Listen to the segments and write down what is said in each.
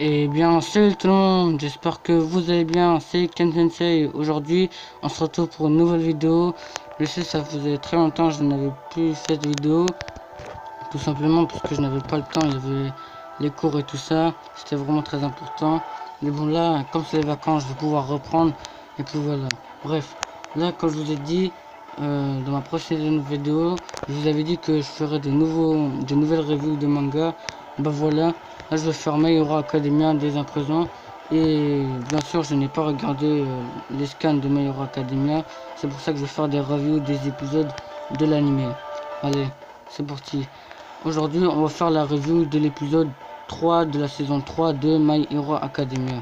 Et bien, salut tout le monde, j'espère que vous allez bien, c'est Ken Sensei. Aujourd'hui, on se retrouve pour une nouvelle vidéo. Je sais, ça faisait très longtemps que je n'avais plus fait de vidéo, tout simplement parce que je n'avais pas le temps, il y avait les cours et tout ça, c'était vraiment très important. Mais bon, là, comme c'est les vacances, je vais pouvoir reprendre, et puis voilà. Bref, là, comme je vous ai dit, dans ma prochaine vidéo, je vous avais dit que je ferais de nouvelles reviews de manga. Bah voilà, là je vais faire My Hero Academia dès à présent. Et bien sûr, je n'ai pas regardé les scans de My Hero Academia. C'est pour ça que je vais faire des reviews des épisodes de l'anime. Allez, c'est parti. Aujourd'hui, on va faire la review de l'épisode 3 de la saison 3 de My Hero Academia.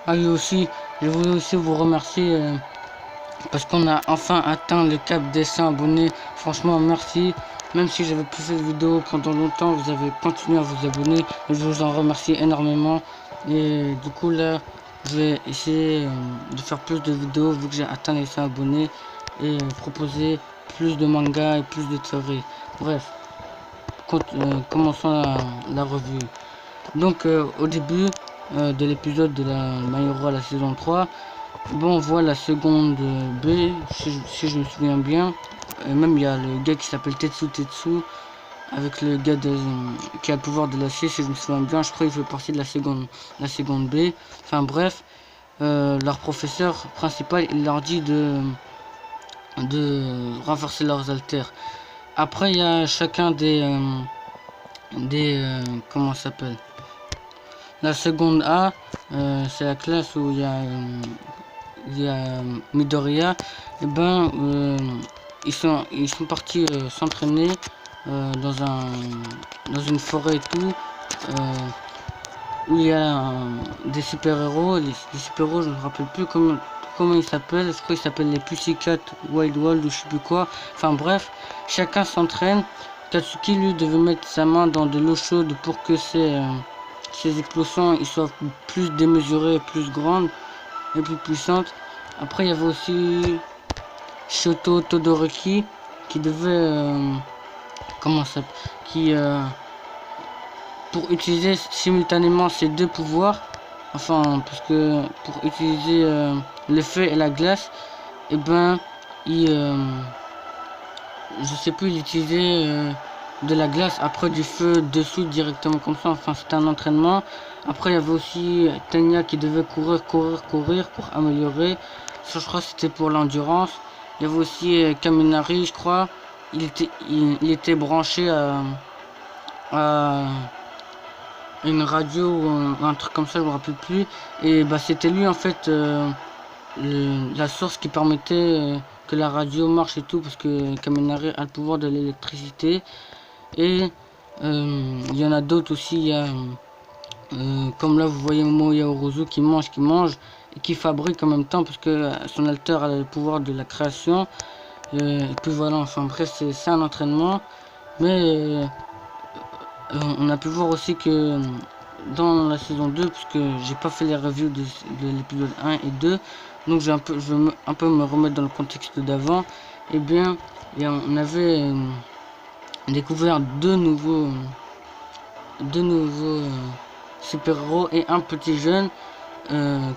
Ah et aussi, je voulais aussi vous remercier parce qu'on a enfin atteint le cap des 100 abonnés. Franchement, merci. Même si j'avais plus fait de vidéos pendant longtemps, vous avez continué à vous abonner. Et je vous en remercie énormément. Et du coup, là, je vais essayer de faire plus de vidéos vu que j'ai atteint les 100 abonnés. Et proposer plus de mangas et plus de théories. Bref, commençons la revue. Donc, au début de l'épisode de la My Hero à la saison 3, bon, on voit la seconde B, si je me souviens bien. Même il y a le gars qui s'appelle Tetsu, avec le gars qui a le pouvoir de l'acier, si je me souviens bien. Je crois qu'il fait partie de la seconde B. Enfin bref, leur professeur principal, il leur dit de renforcer leurs haltères. Après, il y a chacun comment ça s'appelle? La seconde A, c'est la classe où il y a Midoriya. Et ben ils sont partis s'entraîner dans une forêt et tout, où il y a des super héros. Les super héros, je ne me rappelle plus comment ils s'appellent. Je crois qu'ils s'appellent les Pussycat Wild World ou je sais plus quoi. Enfin bref, chacun s'entraîne. Katsuki lui devait mettre sa main dans de l'eau chaude pour que ces explosions ils soient plus démesurées, plus grandes et plus puissantes. Après, il y avait aussi Shoto Todoroki qui devait, comment ça, qui, pour utiliser simultanément ces deux pouvoirs, enfin, parce que pour utiliser le feu et la glace, et ben, je sais plus, il utilisait de la glace après du feu dessous directement comme ça. Enfin, c'était un entraînement. Après, il y avait aussi Tenya qui devait courir pour améliorer. Ça, je crois que c'était pour l'endurance. Il y avait aussi Kaminari, je crois. Il était branché à une radio ou un truc comme ça, je me rappelle plus. Et bah, c'était lui en fait la source qui permettait que la radio marche et tout, parce que Kaminari a le pouvoir de l'électricité. Et il y en a d'autres aussi. Il y a comme là vous voyez Momo Yaoruzu qui mange et qui fabrique en même temps, parce que son alter a le pouvoir de la création. Et puis voilà, enfin bref, c'est un entraînement. Mais on a pu voir aussi que dans la saison 2, puisque j'ai pas fait les reviews de l'épisode 1 et 2, donc je vais un peu me remettre dans le contexte d'avant. Et bien, on avait découvert deux nouveaux super-héros et un petit jeune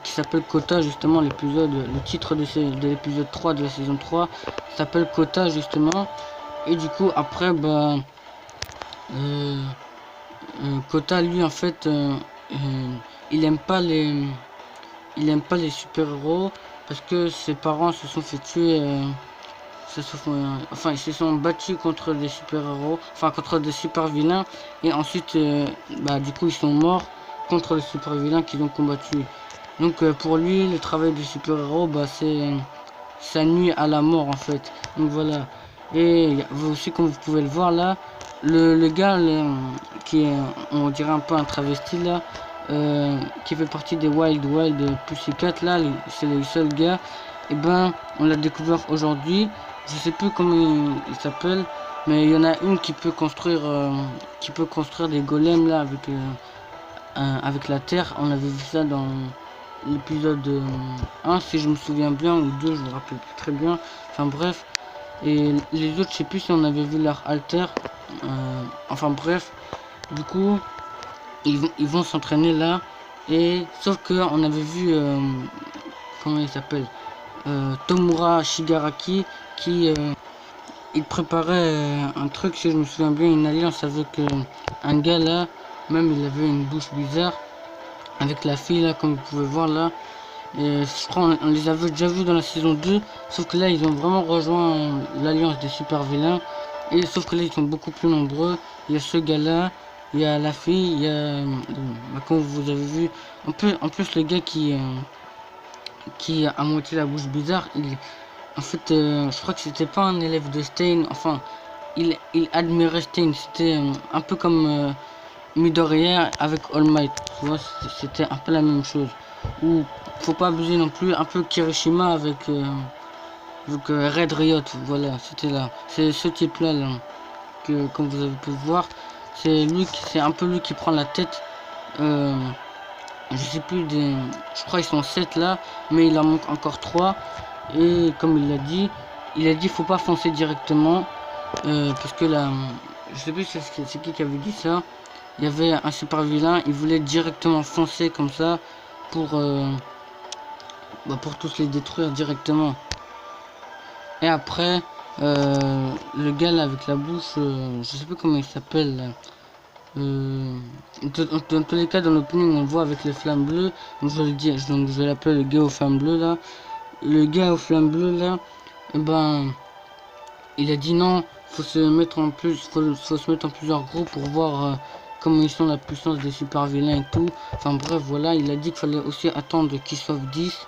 qui s'appelle Kota. Justement, le titre de l'épisode 3 de la saison 3 s'appelle Kota justement. Et du coup après bah Kota lui en fait il aime pas les super-héros, parce que ses parents se sont fait tuer, enfin ils se sont battus contre des super-héros, enfin contre des super-vilains, et ensuite bah du coup ils sont morts contre les super-vilains qu'ils ont combattu. Donc pour lui le travail du super-héros, bah ça nuit à la mort en fait. Donc voilà. Et vous aussi, comme vous pouvez le voir là, le gars qui est, on dirait un peu un travesti là, qui fait partie des Wild Pussycat là, c'est le seul gars. Et ben on l'a découvert aujourd'hui. Je sais plus comment il s'appelle, mais il y en a une qui peut construire des golems là avec la terre. On avait vu ça dans l'épisode 1 si je me souviens bien, ou 2, je me rappelle plus très bien. Enfin bref. Et les autres, je sais plus si on avait vu leur alter. Enfin bref. Du coup, ils vont s'entraîner là. Et sauf que on avait vu comment il s'appelle, Tomura Shigaraki, qui il préparait un truc, si je me souviens bien, une alliance avec un gars là. Même il avait une bouche bizarre avec la fille là, comme vous pouvez voir là. Et je crois on les avait déjà vus dans la saison 2, sauf que là ils ont vraiment rejoint l'alliance des super vilains. Et sauf que là ils sont beaucoup plus nombreux. Il y a ce gars là, il y a la fille, il y a comme vous avez vu, en plus le gars qui a à moitié la bouche bizarre, en fait je crois que c'était pas un élève de Stein, enfin il admirait Stein, c'était un peu comme Midoriya avec All Might, tu vois, c'était un peu la même chose. Ou faut pas abuser non plus, un peu Kirishima avec Red Riot, voilà, c'était là. C'est ce type là, que comme vous avez pu voir, c'est un peu lui qui prend la tête. Je sais plus je crois ils sont 7 là, mais il en manque encore 3. Et comme il a dit faut pas foncer directement, parce que là, je sais plus c'est qui avait dit ça. Il y avait un super vilain, il voulait directement foncer comme ça pour tous les détruire directement. Et après le gars là avec la bouche, je sais plus comment il s'appelle. Dans tous les cas, dans l'opening on le voit avec les flammes bleues, donc je vais le dire, donc je vais l'appeler le gars aux flammes bleues là. Le gars aux flammes bleues là, et ben il a dit non, faut se mettre en plusieurs groupes pour voir comment ils sont, la puissance des super vilains et tout. Enfin bref, voilà, il a dit qu'il fallait aussi attendre qu'ils soient 10.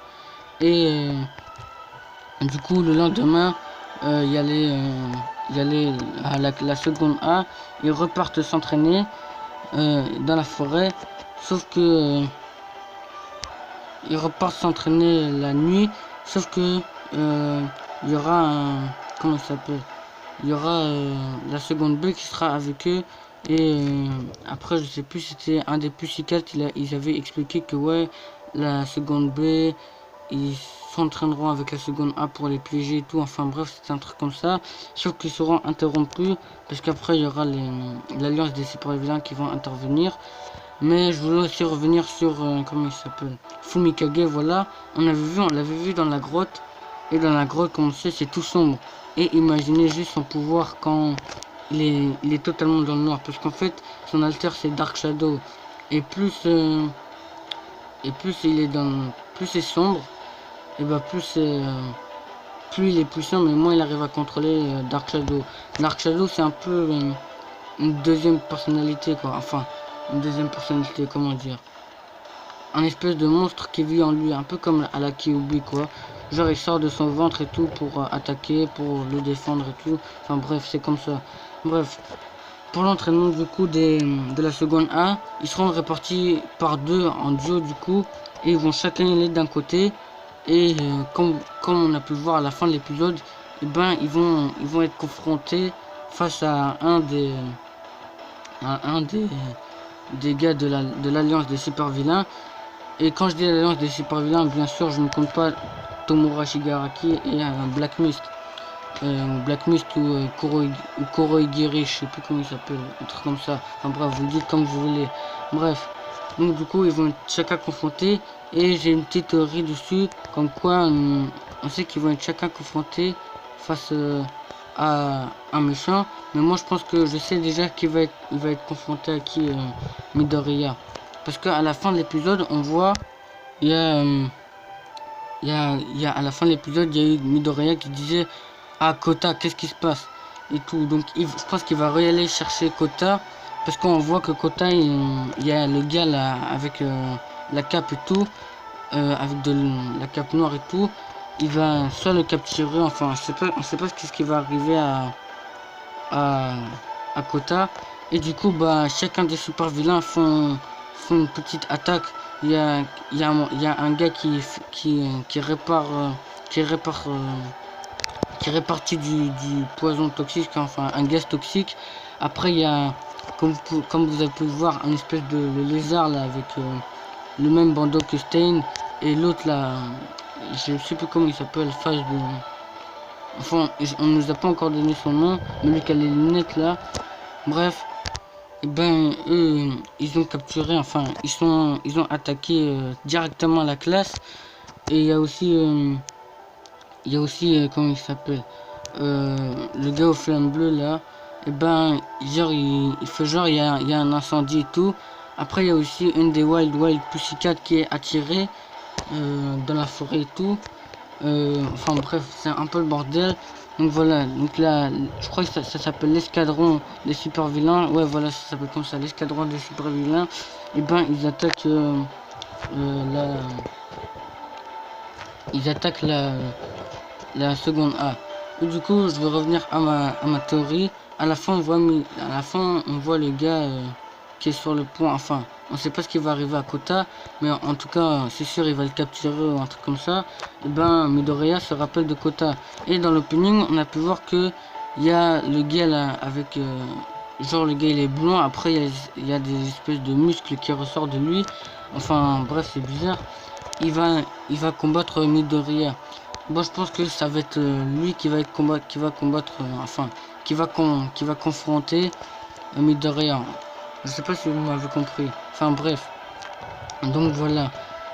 Et du coup le lendemain il y allait à la seconde A, ils repartent s'entraîner dans la forêt, sauf que ils repartent s'entraîner la nuit, sauf que il y aura comment ça s'appelle, il y aura la seconde B qui sera avec eux. Et après je sais plus, c'était un des Pussycat, ils avaient expliqué que ouais, la seconde B ils s'entraîneront avec la seconde A pour les piéger et tout. Enfin bref, c'est un truc comme ça, sauf qu'ils seront interrompus parce qu'après il y aura l'alliance des super vilains qui vont intervenir. Mais je voulais aussi revenir sur comment il s'appelle, Fumikage. Voilà, on l'avait vu dans la grotte, et dans la grotte, comme on sait, c'est tout sombre. Et imaginez juste son pouvoir quand il est totalement dans le noir, parce qu'en fait son alter c'est Dark Shadow, et plus il est plus c'est sombre, et bah plus il est puissant, mais moins il arrive à contrôler Dark Shadow. Dark Shadow c'est un peu une deuxième personnalité quoi, enfin une deuxième personnalité, comment dire, un espèce de monstre qui vit en lui, un peu comme à la Kyuubi quoi. Genre il sort de son ventre et tout pour attaquer, pour le défendre et tout. Enfin bref, c'est comme ça. Bref, pour l'entraînement du coup de la seconde A, ils seront répartis par deux en duo du coup, et ils vont chacun aller d'un côté. Et comme on a pu voir à la fin de l'épisode, et ben ils vont être confrontés face à un des gars de l'alliance des super vilains. Et quand je dis l'alliance des super vilains, bien sûr je ne compte pas Tomura Shigaraki et Black Mist. Black Mist ou Kurohigiri, je sais plus comment il s'appelle, un truc comme ça. Enfin bref, vous le dites comme vous voulez. Bref, donc du coup ils vont être chacun confrontés, et j'ai une petite théorie dessus, comme quoi on sait qu'ils vont être chacun confrontés face à un méchant. Mais moi je pense que je sais déjà qu'il va être confronté à qui, Midoriya. Parce qu'à la fin de l'épisode on voit, il y a à la fin de l'épisode, il y a eu Midoriya qui disait ah Kota, qu'est-ce qui se passe et tout. Donc je pense qu'il va aller chercher Kota, parce qu'on voit que Kota, il y a le gars là avec la cape et tout, avec la cape noire et tout. Il va soit le capturer, enfin on sait pas ce qui va arriver à Kota. Et du coup bah chacun des super vilains font une petite attaque. Il y a un gars qui répartit du poison toxique, enfin un gaz toxique. Après il y a, comme vous avez pu le voir, un espèce de lézard là avec le même bandeau que Stein, et l'autre là, je sais plus comment il s'appelle, enfin on nous a pas encore donné son nom, mais lui qui a les lunettes là. Bref, et ben eux ils ont capturé, enfin ils ont attaqué directement la classe. Et il y a aussi comment il s'appelle, le gars aux flammes bleues là, et ben genre il fait genre il y a un incendie et tout. Après il y a aussi une des Wild Pussycat qui est attirée dans la forêt et tout. Enfin bref, c'est un peu le bordel. Donc voilà, donc là je crois que ça s'appelle l'escadron des super vilains. Ouais voilà, ça s'appelle comme ça, l'escadron des super vilains. Et ben la ils attaquent la seconde A. Et du coup, je vais revenir à ma théorie. À la fin, on voit le gars qui est sur le pont. Enfin, on sait pas ce qui va arriver à Kota, mais en tout cas, c'est sûr, il va le capturer ou un truc comme ça. Et ben, Midoriya se rappelle de Kota. Et dans l'opening, on a pu voir que il y a le gars là avec genre le gars il est blond. Après, il y a des espèces de muscles qui ressortent de lui. Enfin, bref, c'est bizarre. Il va combattre Midoriya. Moi je pense que ça va être lui qui va combattre, enfin qui va confronter Midoriya. Je sais pas si vous m'avez compris. Enfin bref. Donc voilà.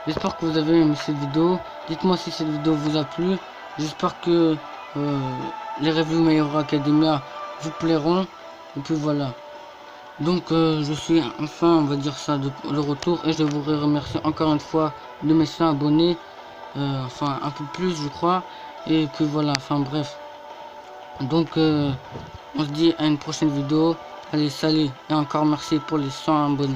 J'espère que vous avez aimé cette vidéo. Dites-moi si cette vidéo vous a plu. J'espère que les reviews My Hero Academia vous plairont. Et puis voilà. Donc je suis enfin, on va dire ça, de le retour, et je voudrais remercier encore une fois de mes 100 abonnés, enfin un peu plus je crois, et puis voilà, enfin bref. Donc on se dit à une prochaine vidéo. Allez, salut, et encore merci pour les 100 abonnés.